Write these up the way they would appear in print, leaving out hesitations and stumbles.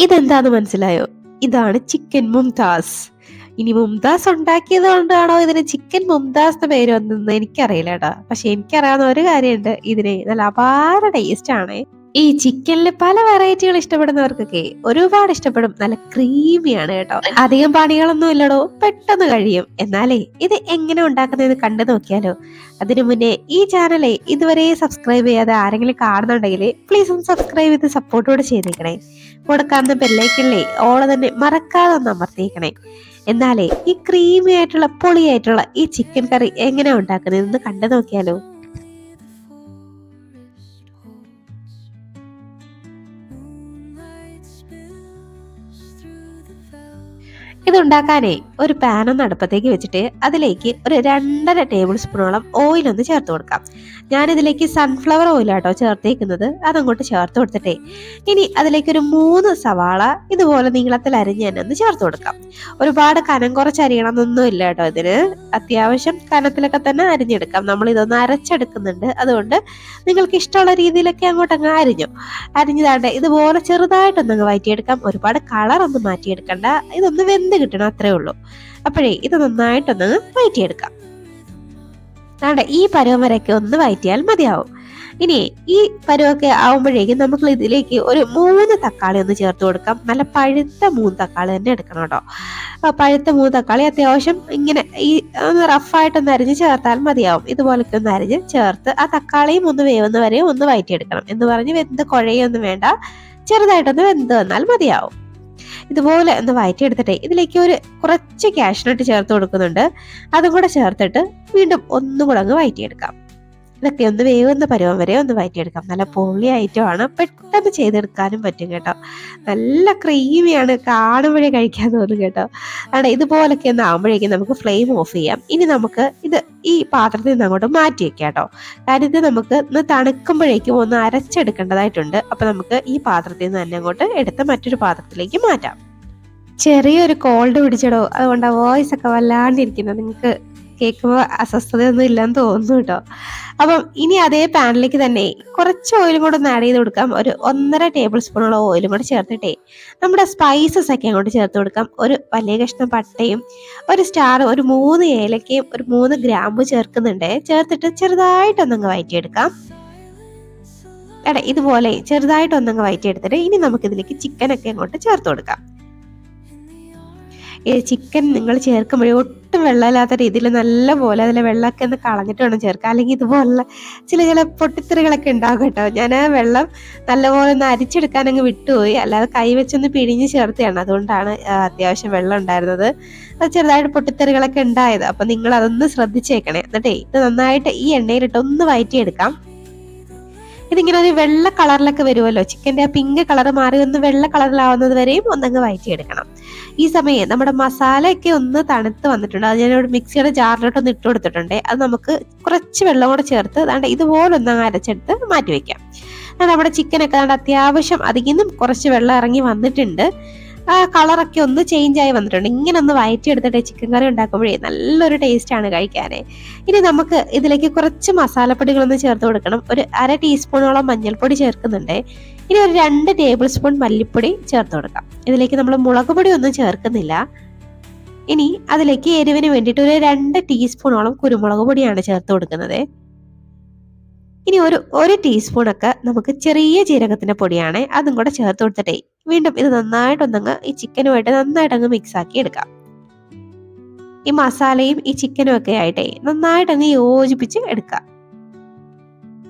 ഇതെന്താന്ന് മനസ്സിലായോ? ഇതാണ് ചിക്കൻ മുംതാസ്. ഇനി മുംതാസ് ഉണ്ടാക്കിയത് കൊണ്ടാണോ ഇതിന് ചിക്കൻ മുംതാസ് എന്ന പേര് വന്നതെന്ന് എനിക്കറിയില്ല കേട്ടോ. പക്ഷെ എനിക്കറിയാവുന്ന ഒരു കാര്യമുണ്ട്, ഇതിന് നല്ല അപാര ടേസ്റ്റ് ആണ്. ഈ ചിക്കനില് പല വെറൈറ്റികൾ ഇഷ്ടപ്പെടുന്നവർക്കൊക്കെ ഒരുപാട് ഇഷ്ടപ്പെടും. നല്ല ക്രീമിയാണ് കേട്ടോ. അധികം പണികളൊന്നും ഇല്ലടോ, പെട്ടെന്ന് കഴിയും. എന്നാലേ ഇത് എങ്ങനെ ഉണ്ടാക്കുന്നതെന്ന് കണ്ടു നോക്കിയാലോ. അതിനു മുന്നേ ഈ ചാനലേ ഇതുവരെ സബ്സ്ക്രൈബ് ചെയ്യാതെ ആരെങ്കിലും കാണുന്നുണ്ടെങ്കിൽ പ്ലീസ് ഒന്ന് സബ്സ്ക്രൈബ് ചെയ്ത് സപ്പോർട്ടോടെ ചെയ്തേക്കണേ. കൊടുക്കാവുന്ന ബെല്ലൈക്കണിലെ ഓള് തന്നെ മറക്കാതെ ഒന്ന് അമർത്തിയേക്കണേ. എന്നാലേ ഈ ക്രീമി ആയിട്ടുള്ള പൊളിയായിട്ടുള്ള ഈ ചിക്കൻ കറി എങ്ങനെ ഉണ്ടാക്കുന്നതെന്ന് കണ്ടു നോക്കിയാലോ. ഇതുണ്ടാക്കാനേ ഒരു പാൻ ഒന്ന് അടുപ്പത്തേക്ക് വെച്ചിട്ട് അതിലേക്ക് ഒരു 2.5 ടേബിൾ സ്പൂണോളം ഓയിൽ ഒന്ന് ചേർത്ത് കൊടുക്കാം. ഞാനിതിലേക്ക് സൺഫ്ലവർ ഓയിലാട്ടോ ചേർത്തേക്കുന്നത്. അതങ്ങോട്ട് ചേർത്ത് കൊടുത്തിട്ടേ ഇനി അതിലേക്ക് ഒരു 3 സവാള ഇതുപോലെ നീളത്തിൽ അരിഞ്ഞ് തന്നെ ഒന്ന് ചേർത്ത് കൊടുക്കാം. ഒരുപാട് കനം കുറച്ച് അരിയണമെന്നൊന്നും ഇല്ല കേട്ടോ. ഇതിന് അത്യാവശ്യം കനത്തിലൊക്കെ തന്നെ അരിഞ്ഞെടുക്കാം. നമ്മൾ ഇതൊന്ന് അരച്ചെടുക്കുന്നുണ്ട്, അതുകൊണ്ട് നിങ്ങൾക്ക് ഇഷ്ടമുള്ള രീതിയിലൊക്കെ അങ്ങോട്ടങ്ങ് അരിഞ്ഞതാണ്ട് ഇതുപോലെ ചെറുതായിട്ടൊന്നങ്ങ് വഴറ്റിയെടുക്കാം. ഒരുപാട് കളറൊന്നും മാറ്റിയെടുക്കണ്ട, ഇതൊന്ന് വെന്ത് കിട്ടണം, അത്രേ ഉള്ളൂ. അപ്പോഴേ ഇത് നന്നായിട്ടൊന്ന് വഴറ്റിയെടുക്കാം. അതാണ്ട് ഈ പരുവം വരെയൊക്കെ ഒന്ന് വഴറ്റിയാൽ മതിയാവും. ഇനി ഈ പരുവൊക്കെ ആവുമ്പോഴേക്കും നമുക്ക് ഇതിലേക്ക് ഒരു 3 തക്കാളി ഒന്ന് ചേർത്ത് കൊടുക്കാം. നല്ല പഴുത്ത 3 തക്കാളി തന്നെ എടുക്കണം കേട്ടോ. പഴുത്ത 3 തക്കാളി അത്യാവശ്യം ഇങ്ങനെ ഈ ഒന്ന് റഫായിട്ടൊന്ന് അരിഞ്ഞ് ചേർത്താൽ മതിയാവും. ഇതുപോലൊക്കെ ഒന്ന് അരിഞ്ഞ് ചേർത്ത് ആ തക്കാളിയും ഒന്ന് വേവുന്ന വരെ ഒന്ന് വഴറ്റിയെടുക്കണം. എന്ന് പറഞ്ഞ് വെന്ത് കുഴയൊന്നും വേണ്ട, ചെറുതായിട്ടൊന്ന് വെന്ത് വന്നാൽ മതിയാവും. ഇതുപോലെ ഒന്ന് വഴറ്റിയെടുത്തിട്ടേ ഇതിലേക്ക് ഒരു കുറച്ച് കാഷ്നട്ട് ചേർത്ത് കൊടുക്കുന്നുണ്ട്. അതും കൂടെ ചേർത്തിട്ട് വീണ്ടും ഒന്നും കൂടെ അങ്ങ് വഴറ്റിയെടുക്കാം. ഇതൊക്കെ ഒന്ന് വേവുന്ന പരുവം വരെ ഒന്ന് വഴറ്റിയെടുക്കാം. നല്ല പൊള്ളി ഐറ്റമാണ്, പെട്ടെന്ന് ചെയ്തെടുക്കാനും പറ്റും കേട്ടോ. നല്ല ക്രീമിയാണ്, കാണുമ്പോഴേ കഴിക്കാൻ തോന്നും കേട്ടോ. അവിടെ ഇതുപോലൊക്കെ ഒന്ന് ആകുമ്പോഴേക്കും നമുക്ക് ഫ്ലെയിം ഓഫ് ചെയ്യാം. ഇനി നമുക്ക് ഇത് ഈ പാത്രത്തിൽ നിന്ന് അങ്ങോട്ട് മാറ്റി വെക്കാം കേട്ടോ. കാരണം ഇത് നമുക്ക് ഒന്ന് തണുക്കുമ്പോഴേക്കും ഒന്ന് അരച്ചെടുക്കേണ്ടതായിട്ടുണ്ട്. അപ്പൊ നമുക്ക് ഈ പാത്രത്തിൽ നിന്ന് തന്നെ അങ്ങോട്ട് എടുത്ത് മറ്റൊരു പാത്രത്തിലേക്ക് മാറ്റാം. ചെറിയൊരു കോൾഡ് പിടിച്ചടോ, അതുകൊണ്ട് വോയിസ് ഒക്കെ വല്ലാണ്ടിരിക്കുന്നത്. നിങ്ങൾക്ക് കേൾക്കുമ്പോൾ അസ്വസ്ഥതയൊന്നും ഇല്ലെന്ന് തോന്നുന്നു കേട്ടോ. അപ്പം ഇനി അതേ പാനിലേക്ക് തന്നെ കുറച്ച് ഓയിലും കൂടെ ഒന്ന് ആഡ് ചെയ്ത് കൊടുക്കാം. ഒരു 1.5 ടേബിൾ സ്പൂണോളം ഓയിലും കൂടെ ചേർത്തിട്ടേ നമ്മുടെ സ്പൈസസ് ഒക്കെ അങ്ങോട്ട് ചേർത്ത് കൊടുക്കാം. ഒരു വലിയ കഷ്ണം പട്ടയും ഒരു സ്റ്റാറും ഒരു 3 ഏലക്കയും ഒരു 3 ഗ്രാമ്പു ചേർക്കുന്നുണ്ട്. ചേർത്തിട്ട് ചെറുതായിട്ടൊന്നങ്ങ് വഴറ്റിയെടുക്കാം. ഇതുപോലെ ചെറുതായിട്ടൊന്നങ്ങ് വഴറ്റിയെടുത്തിട്ട് ഇനി നമുക്കിതിലേക്ക് ചിക്കനൊക്കെ അങ്ങോട്ട് ചേർത്ത് കൊടുക്കാം. ഈ ചിക്കൻ നിങ്ങൾ ചേർക്കുമ്പോഴേ ഒട്ടും വെള്ളമില്ലാത്ത രീതിയിൽ നല്ലപോലെ അതിലെ വെള്ളമൊക്കെ ഒന്ന് കളഞ്ഞിട്ട് വേണം ചേർക്കുക. അല്ലെങ്കിൽ ഇതുപോലുള്ള ചില പൊട്ടിത്തെറികളൊക്കെ ഉണ്ടാകും കേട്ടോ. ഞാൻ ആ വെള്ളം നല്ലപോലെ ഒന്ന് അരിച്ചെടുക്കാൻ അങ്ങ് വിട്ടുപോയി, അല്ലാതെ കൈ വെച്ചൊന്ന് പിഴിഞ്ഞ് ചേർത്തതാണ്. അതുകൊണ്ടാണ് അത്യാവശ്യം വെള്ളം ഉണ്ടായിരുന്നത്. അത് ചെറുതായിട്ട് പൊട്ടിത്തെറികളൊക്കെ ഉണ്ടായത്. അപ്പം നിങ്ങൾ അതൊന്ന് ശ്രദ്ധിച്ചേക്കണേ. എന്നിട്ടേ ഇത് നന്നായിട്ട് ഈ എണ്ണയിലിട്ട് ഒന്ന് വഴറ്റിയെടുക്കാം. ഇതിങ്ങനെ ഒരു വെള്ള കളറിലൊക്കെ വരുമല്ലോ, ചിക്കൻ്റെ ആ പിങ്ക് കളർ മാറി ഒന്ന് വെള്ള കളറിലാവുന്നത് വരെയും ഒന്നങ്ങ് വഴറ്റിയെടുക്കണം. ഈ സമയം നമ്മുടെ മസാലയൊക്കെ ഒന്ന് തണുത്ത് വന്നിട്ടുണ്ട്. അത് ഞാനിവിടെ മിക്സിയുടെ ജാറിലോട്ടൊന്ന് ഇട്ട് കൊടുത്തിട്ടുണ്ട്. അത് നമുക്ക് കുറച്ച് വെള്ളം കൂടെ ചേർത്ത് അതാണ്ട് ഇതുപോലെ ഒന്നങ്ങ് അരച്ചെടുത്ത് മാറ്റി വെക്കാം. നമ്മുടെ ചിക്കനൊക്കെ അതാണ്ട് അത്യാവശ്യം അതിൽ കുറച്ച് വെള്ളം ഇറങ്ങി വന്നിട്ടുണ്ട്. ആ കളറൊക്കെ ഒന്ന് ചേഞ്ച് ആയി വന്നിട്ടുണ്ട്. ഇങ്ങനെ ഒന്ന് വഴറ്റിയെടുത്തിട്ട് ചിക്കൻ കറി ഉണ്ടാക്കുമ്പോഴേ നല്ലൊരു ടേസ്റ്റാണ് കഴിക്കാനേ. ഇനി നമുക്ക് ഇതിലേക്ക് കുറച്ച് മസാലപ്പൊടികളൊന്ന് ചേർത്ത് കൊടുക്കണം. ഒരു 1/2 ടീസ്പൂണോളം മഞ്ഞൾപ്പൊടി ചേർക്കുന്നുണ്ട്. ഇനി ഒരു 2 ടേബിൾ സ്പൂൺ മല്ലിപ്പൊടി ചേർത്ത് കൊടുക്കാം. ഇതിലേക്ക് നമ്മൾ മുളക് പൊടി ഒന്നും ചേർക്കുന്നില്ല. ഇനി അതിലേക്ക് എരിവിന് വേണ്ടിയിട്ട് ഒരു 2 ടീസ്പൂണോളം കുരുമുളക് പൊടിയാണ് ചേർത്ത് കൊടുക്കുന്നത്. ഇനി ഒരു ടീസ്പൂണൊക്കെ നമുക്ക് ചെറിയ ജീരകത്തിന്റെ പൊടിയാണ്, അതും കൂടെ ചേർത്ത് കൊടുത്തിട്ടേ വീണ്ടും ഇത് നന്നായിട്ടൊന്നങ്ങ് ഈ ചിക്കനുമായിട്ട് നന്നായിട്ടങ്ങ് മിക്സ് ആക്കി എടുക്കാം. ഈ മസാലയും ഈ ചിക്കനും ഒക്കെ ആയിട്ടേ നന്നായിട്ടങ്ങ് യോജിപ്പിച്ച് എടുക്കാം.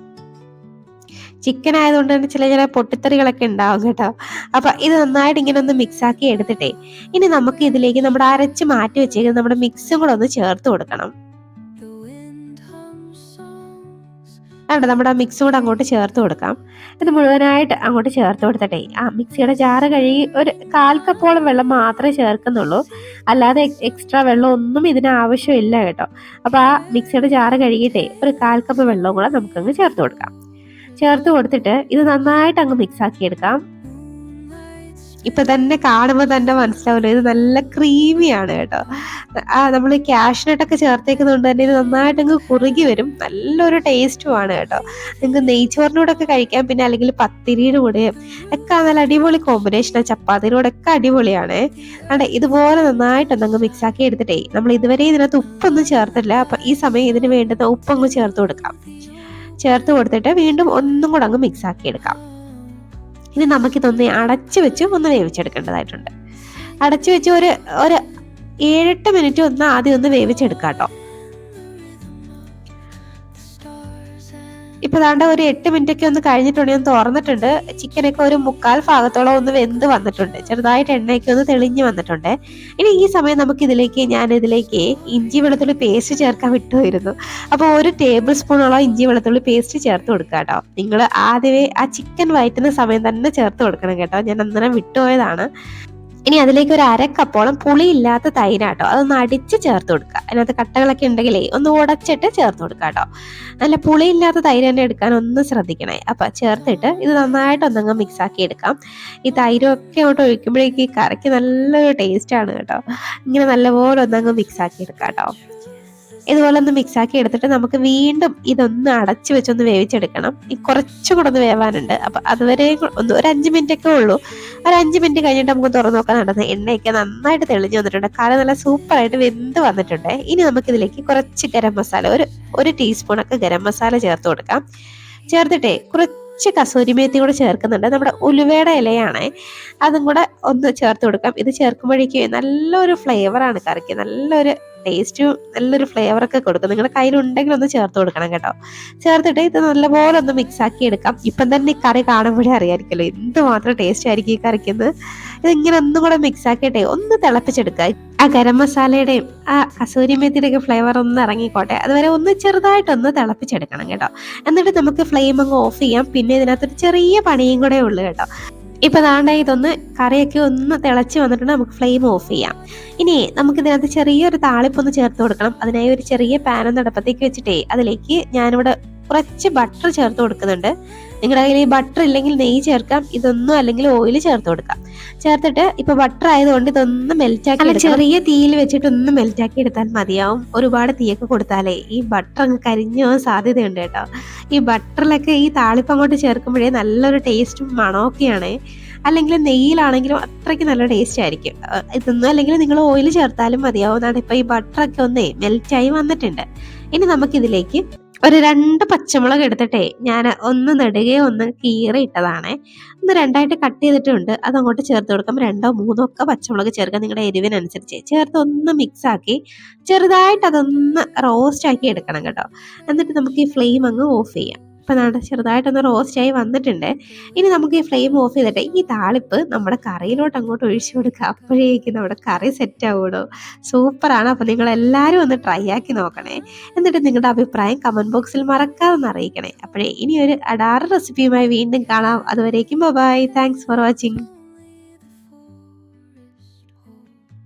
ചിക്കൻ ആയതുകൊണ്ട് തന്നെ ചില പൊട്ടിത്തെറികളൊക്കെ ഉണ്ടാവും കേട്ടോ. അപ്പൊ ഇത് നന്നായിട്ട് ഇങ്ങനെ ഒന്ന് മിക്സ് ആക്കി എടുത്തിട്ടേ ഇനി നമുക്ക് ഇതിലേക്ക് നമ്മുടെ അരച്ച് മാറ്റി വെച്ചേക്കുന്നത് നമ്മുടെ മിക്സും കൂടെ ഒന്ന് ചേർത്ത് കൊടുക്കണം. നമ്മുടെ മിക്സും കൂടെ അങ്ങോട്ട് ചേർത്ത് കൊടുക്കാം. ഇത് മുഴുവനായിട്ട് അങ്ങോട്ട് ചേർത്ത് കൊടുത്തിട്ടേ ആ മിക്സിയുടെ ജാറ് കഴുകി ഒരു 1/4 കപ്പോളം വെള്ളം മാത്രമേ ചേർക്കുന്നുള്ളൂ. അല്ലാതെ എക്സ്ട്രാ വെള്ളം ഒന്നും ഇതിന് ആവശ്യമില്ല കേട്ടോ. അപ്പൊ ആ മിക്സിയുടെ ജാറ് കഴുകിയിട്ടേ ഒരു 1/4 കപ്പ് വെള്ളവും കൂടെ നമുക്കങ്ങ് ചേർത്ത് കൊടുക്കാം. ചേർത്ത് കൊടുത്തിട്ട് ഇത് നന്നായിട്ട് അങ്ങ് മിക്സ് ആക്കി എടുക്കാം. ഇപ്പൊ തന്നെ കാണുമ്പോൾ തന്നെ മനസ്സിലാവില്ല, ഇത് നല്ല ക്രീമിയാണ് കേട്ടോ. നമ്മൾ ക്യാഷ്നട്ടൊക്കെ ചേർത്തേക്കുന്നതുകൊണ്ട് തന്നെ ഇത് നന്നായിട്ടങ്ങ് കുറുകി വരും, നല്ലൊരു ടേസ്റ്റുമാണ് കേട്ടോ. നിങ്ങൾക്ക് നെയ്ച്ചോറിനോടെ ഒക്കെ കഴിക്കാം, പിന്നെ അല്ലെങ്കിൽ പത്തിരിയുടെ കൂടെ ഒക്കെ നല്ല അടിപൊളി കോമ്പിനേഷനാണ്, ചപ്പാത്തിയുടെ കൂടെ ഒക്കെ അടിപൊളിയാണ്. അതെ, ഇതുപോലെ നന്നായിട്ടൊന്നങ്ങ് മിക്സ് ആക്കി എടുത്തിട്ടേ, നമ്മൾ ഇതുവരെ ഇതിനകത്ത് ഉപ്പൊന്നും ചേർത്തില്ല. അപ്പൊ ഈ സമയം ഇതിന് വേണ്ടുന്ന ഉപ്പങ്ങ് ചേർത്ത് കൊടുക്കാം. ചേർത്ത് കൊടുത്തിട്ട് വീണ്ടും ഒന്നും കൂടെ അങ്ങ് മിക്സ് ആക്കി എടുക്കാം. ഇനി നമുക്കിതൊന്ന് അടച്ചു വെച്ച് ഒന്ന് വേവിച്ചെടുക്കേണ്ടതായിട്ടുണ്ട്. അടച്ചു വെച്ച് ഒരു 7-8 മിനിറ്റ് ഒന്ന് ആദ്യം ഒന്ന് വേവിച്ചെടുക്കാം കേട്ടോ. ഇപ്പൊ ദാണ്ട ഒരു 8 മിനിറ്റ് ഒക്കെ ഒന്ന് കഴിഞ്ഞിട്ടുണ്ടെങ്കിൽ ഒന്ന് തുറന്നിട്ടുണ്ട്. ചിക്കനൊക്കെ ഒരു 1/4 ഭാഗത്തോളം ഒന്ന് വെന്ത് വന്നിട്ടുണ്ട്, ചെറുതായിട്ട് എണ്ണയൊക്കെ ഒന്ന് തെളിഞ്ഞു വന്നിട്ടുണ്ട്. ഇനി ഈ സമയം ഞാൻ ഇതിലേക്ക് ഇഞ്ചി വെളുത്തുള്ളി പേസ്റ്റ് ചേർക്കാൻ വിട്ടുപോയിരുന്നു. അപ്പോൾ 1 ടേബിൾ സ്പൂണോളം ഇഞ്ചി വെളുത്തുള്ളി പേസ്റ്റ് ചേർത്ത് കൊടുക്കുക കേട്ടോ. നിങ്ങൾ ആദ്യമേ ആ ചിക്കൻ വഴറ്റുന്ന സമയം തന്നെ ചേർത്ത് കൊടുക്കണം കേട്ടോ, ഞാൻ അന്നേരം വിട്ടുപോയതാണ്. ഇനി അതിലേക്ക് ഒരു 1/2 കപ്പോളം പുളിയില്ലാത്ത തൈരാട്ടോ, അതൊന്ന് അടിച്ച് ചേർത്ത് കൊടുക്കുക. അതിനകത്ത് കട്ടകളൊക്കെ ഉണ്ടെങ്കിലേ ഒന്ന് ഉടച്ചിട്ട് ചേർത്ത് കൊടുക്കുക കേട്ടോ. നല്ല പുളിയില്ലാത്ത തൈര് തന്നെ എടുക്കാൻ ഒന്ന് ശ്രദ്ധിക്കണേ. അപ്പൊ ചേർത്തിട്ട് ഇത് നന്നായിട്ട് ഒന്നങ്ങ് മിക്സ് ആക്കി എടുക്കാം. ഈ തൈരൊക്കെ അങ്ങോട്ട് ഒഴിക്കുമ്പോഴേക്ക് ഈ കറിക്ക് നല്ലൊരു ടേസ്റ്റ് ആണ് കേട്ടോ. ഇങ്ങനെ നല്ലപോലെ ഒന്നങ്ങ് മിക്സ് ആക്കി എടുക്കാം കേട്ടോ. ഇതുപോലെ ഒന്ന് മിക്സ് ആക്കി എടുത്തിട്ട് നമുക്ക് വീണ്ടും ഇതൊന്ന് അടച്ചു വെച്ചൊന്ന് വേവിച്ചെടുക്കണം. ഈ കുറച്ചും കൂടെ ഒന്ന് വേവാനുണ്ട്. അപ്പൊ അതുവരെ ഒന്ന് ഒരു 5 മിനിറ്റ് ഒക്കെ ഉള്ളൂ. ഒരു 5 മിനിറ്റ് കഴിഞ്ഞിട്ട് നമുക്ക് തുറന്നു നോക്കാൻ നടന്നത്, എണ്ണയൊക്കെ നന്നായിട്ട് തെളിഞ്ഞു വന്നിട്ടുണ്ട്, കറി നല്ല സൂപ്പറായിട്ട് വെന്ത് വന്നിട്ടുണ്ട്. ഇനി നമുക്ക് ഇതിലേക്ക് കുറച്ച് ഗരം മസാല, ഒരു ടീസ്പൂണൊക്കെ ഗരം മസാല ചേർത്ത് കൊടുക്കാം. ചേർത്തിട്ടേ കുറച്ച് കസൂരി മേത്തി കൂടെ ചേർക്കുന്നുണ്ട്, നമ്മുടെ ഉലുവയുടെ ഇലയാണ്, അതും കൂടെ ഒന്ന് ചേർത്ത് കൊടുക്കാം. ഇത് ചേർക്കുമ്പോഴേക്കും നല്ലൊരു ഫ്ലേവറാണ് കറിക്ക്, നല്ലൊരു ടേസ്റ്റും നല്ലൊരു ഫ്ലേവറൊക്കെ കൊടുക്കും. നിങ്ങളുടെ കയ്യിലുണ്ടെങ്കിൽ ഒന്ന് ചേർത്ത് കൊടുക്കണം കേട്ടോ. ചേർത്തിട്ട് ഇത് നല്ലപോലെ ഒന്ന് മിക്സ് ആക്കി എടുക്കാം. ഇപ്പം തന്നെ ഈ കറി കാണുമ്പോഴേ അറിയാമായിരിക്കുമല്ലോ എന്തുമാത്രം ടേസ്റ്റ് ആയിരിക്കും ഈ കറിക്കുന്നത്. ഇതിങ്ങനെ ഒന്നും കൂടെ മിക്സ് ആക്കിയിട്ടേ ഒന്ന് തിളപ്പിച്ചെടുക്കുക. ആ ഗരം മസാലയുടെയും ആ കസൂരി മേത്തിയുടെയൊക്കെ ഫ്ലേവർ ഒന്ന് ഇറങ്ങിക്കോട്ടെ, അതുവരെ ഒന്ന് ചെറുതായിട്ടൊന്ന് തിളപ്പിച്ചെടുക്കണം കേട്ടോ. എന്നിട്ട് നമുക്ക് ഫ്ലെയിം അങ്ങ് ഓഫ് ചെയ്യാം. പിന്നെ ഇതിനകത്തൊരു ചെറിയ പണിയും കൂടെ ഉള്ളു കേട്ടോ. ഇപ്പൊ ദാണ്ട ഇതൊന്ന് കറിയൊക്കെ ഒന്ന് തിളച്ച് വന്നിട്ടുണ്ട്, നമുക്ക് ഫ്ലെയിം ഓഫ് ചെയ്യാം. ഇനി നമുക്ക് ഇതിനകത്ത് ചെറിയൊരു താളിപ്പൊന്ന് ചേർത്ത് കൊടുക്കണം. അതിനായി ഒരു ചെറിയ പാൻ അടുപ്പത്തേക്ക് വെച്ചിട്ടേ അതിലേക്ക് ഞാനിവിടെ കുറച്ച് ബട്ടർ ചേർത്ത് കൊടുക്കുന്നുണ്ട്. നിങ്ങളുടെ കയ്യിൽ ഈ ബട്ടർ ഇല്ലെങ്കിൽ നെയ്യ് ചേർക്കാം, ഇതൊന്നും അല്ലെങ്കിൽ ഓയിൽ ചേർത്ത് കൊടുക്കാം. ചേർത്തിട്ട് ഇപ്പൊ ബട്ടർ ആയതുകൊണ്ട് ഇതൊന്ന് മെൽറ്റാക്കി, ചെറിയ തീയിൽ വെച്ചിട്ട് ഒന്ന് മെൽറ്റാക്കി എടുത്താൽ മതിയാവും. ഒരുപാട് തീയൊക്കെ കൊടുത്താലേ ഈ ബട്ടർ അങ്ങ് കരിഞ്ഞു പോകാൻ സാധ്യതയുണ്ട് കേട്ടോ. ഈ ബട്ടറിലൊക്കെ ഈ താളിപ്പ് അങ്ങോട്ട് ചേർക്കുമ്പോഴേ നല്ലൊരു ടേസ്റ്റും മണമൊക്കെയാണ്. അല്ലെങ്കിൽ നെയ്യിലാണെങ്കിലും അത്രയ്ക്ക് നല്ല ടേസ്റ്റ് ആയിരിക്കും. ഇതൊന്നും അല്ലെങ്കിൽ നിങ്ങൾ ഓയിൽ ചേർത്താലും മതിയാവുന്നതാണ്. ഇപ്പൊ ഈ ബട്ടറൊക്കെ ഒന്നേ മെൽറ്റായി വന്നിട്ടുണ്ട്. ഇനി നമുക്കിതിലേക്ക് ഒരു 2 പച്ചമുളക് എടുത്തിട്ടേ ഞാൻ ഒന്ന് നെടുകെ ഒന്ന് കീറി ഇട്ടതാണ്, ഒന്ന് 2ആയിട്ട് കട്ട് ചെയ്തിട്ടുണ്ട്. അതങ്ങോട്ട് ചേർത്ത് കൊടുക്കാം. 2ഓ 3ഓ ഒക്കെ പച്ചമുളക് ചേർക്കാം, നിങ്ങളുടെ എരിവിനനുസരിച്ച് ചേർത്ത് ഒന്ന് മിക്സ് ആക്കി ചെറുതായിട്ട് അതൊന്ന് റോസ്റ്റ് ആക്കി എടുക്കണം കേട്ടോ. എന്നിട്ട് നമുക്ക് ഈ ഫ്ലെയിം അങ്ങ് ഓഫ് ചെയ്യാം. ഇപ്പം നാളെ ചെറുതായിട്ടൊന്ന് റോസ്റ്റായി വന്നിട്ടുണ്ട്. ഇനി നമുക്ക് ഈ ഫ്ലെയിം ഓഫ് ചെയ്തിട്ട് ഈ താളിപ്പ് നമ്മുടെ കറിയിലോട്ട് അങ്ങോട്ട് ഒഴിച്ചു കൊടുക്കുക. അപ്പോഴേക്കും നമ്മുടെ കറി സെറ്റ് ആവുമോ, സൂപ്പറാണ്. അപ്പോൾ നിങ്ങളെല്ലാവരും ഒന്ന് ട്രൈ ആക്കി നോക്കണേ. എന്നിട്ട് നിങ്ങളുടെ അഭിപ്രായം കമൻറ്റ് ബോക്സിൽ മറക്കാതെ അറിയിക്കണേ. അപ്പോഴേ ഇനി ഒരു അടാറ് റെസിപ്പിയുമായി വീണ്ടും കാണാം. അതുവരേക്കും ബൈ, താങ്ക്സ് ഫോർ വാച്ചിങ്.